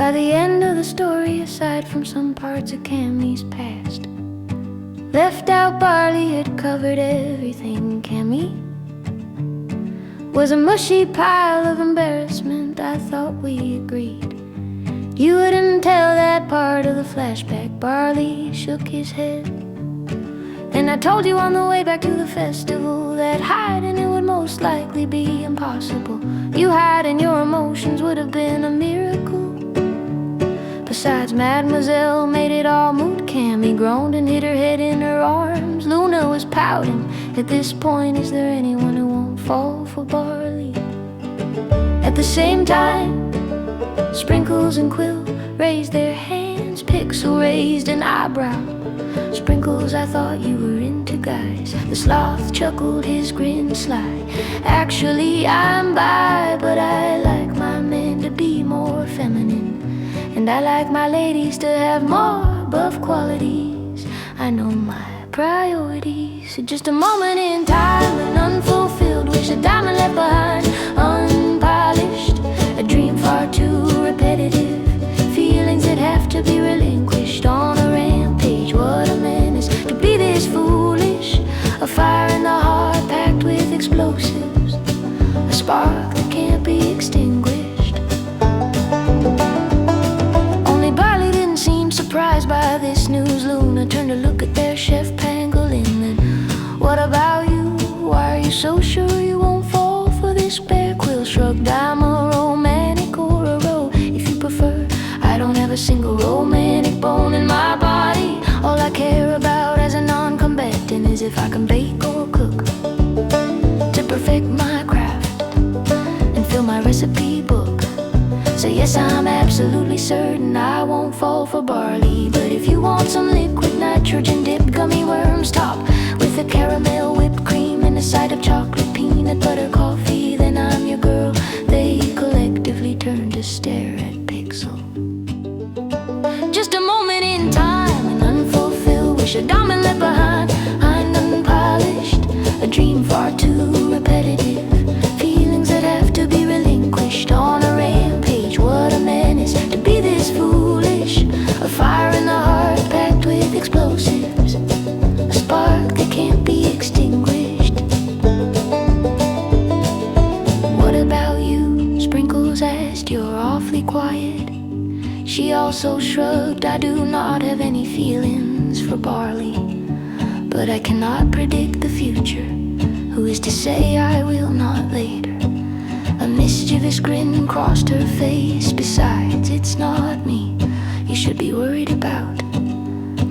By the end of the story, aside from some parts of Cammie's past, left out Barley had covered everything. Cammie was a mushy pile of embarrassment. I thought we agreed you wouldn't tell that part of the flashback. Barley shook his head, and I told you on the way back to the festival that hiding it would most likely be impossible. You hiding your emotions would have been a miracle. Besides, Mademoiselle made it all moot. Cammie groaned and hid her head in her arms. Luna was pouting. At this point, is there anyone who won't fall for Barley? At the same time, Sprinkles and Quill raised their hands. Pixel raised an eyebrow. Sprinkles, I thought you were into guys. The sloth chuckled, his grin sly. Actually, I'm bi, but I like my men to be more feminine, and I like my ladies to have more buff qualities. I know my priorities. Just a moment in time, an unfulfilled wish, a diamond left behind, unpolished, a dream far too repetitive, feelings that have to be relinquished on a rampage. What a menace to be this foolish, a fire in the heart packed with explosives, a spark that can't be extinguished. Surprised by this news, Luna turned to look at their chef Pangolin. Then, what about you? Why are you so sure you won't fall for this bear? Quill shrugged. I'm a romantic or a row, if you prefer. I don't have a single romantic bone in my body. All I care about as a non-combatant is if I can bake or cook to perfect my craft and fill my recipe book. So yes, I'm absolutely certain I won't fall for Barley. But if you want some liquid nitrogen dipped gummy worms topped with a caramel whipped cream and a side of chocolate peanut butter coffee, then I'm your girl. They collectively turned to stare at Pixel. Just a moment in time, an unfulfilled wish, a diamond left behind, unpolished, a dream far too repetitive, feelings that have to be relinquished on a rampage. What a menace to be this foolish, a fire in the heart packed with explosives, a spark that can't be extinguished. What about you? Sprinkles asked. You're awfully quiet. She also shrugged. I do not have any feelings for Barley, but I cannot predict the future. Who is to say I will not later? A mischievous grin crossed her face. Besides, it's not me you should be worried about.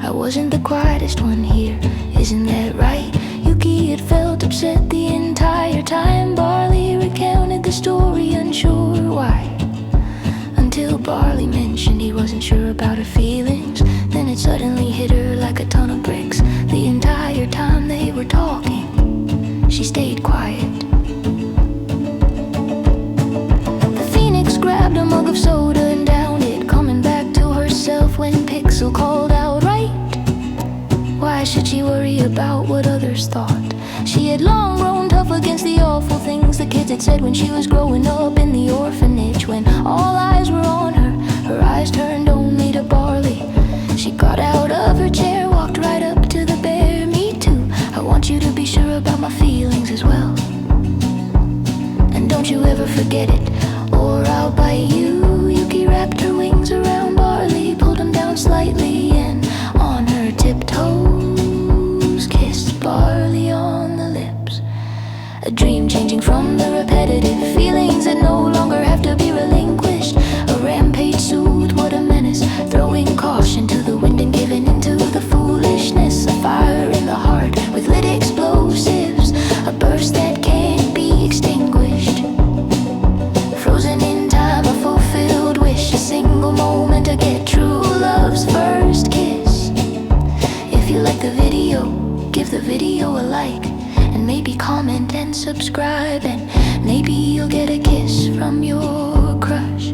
I wasn't the quietest one here, isn't that right? Yuki had felt upset the entire time Barley recounted the story, unsure why, until Barley mentioned he wasn't sure about her feelings. Then it suddenly hit her like a ton of bricks. The entire time they were talking, she stayed quiet. Grabbed a mug of soda and downed it, coming back to herself when Pixel called out, right? Why should she worry about what others thought? She had long grown tough against the awful things the kids had said when she was growing up in the orphanage. When all eyes were on her, her eyes turned only to Barley. She got out of her chair, walked right up to the bear. Me too, I want you to be sure about my feelings as well, and don't you ever forget it, or I'll bite you. Yuki wrapped her wings around Barley, pulled him down slightly, and on her tiptoes kissed Barley on the lips. A dream changing from the repetitive, feelings that no longer have to be relinquished. A rampage soothed, what a menace, throwing caution to the wind and giving into the foolishness. A fire in the heart with lit explosives, a burst that can't be extinguished. Frozen in time, a fulfilled wish, a single moment to get true love's first kiss. If you like the video, give the video a like, and maybe comment and subscribe, and maybe you'll get a kiss from your crush.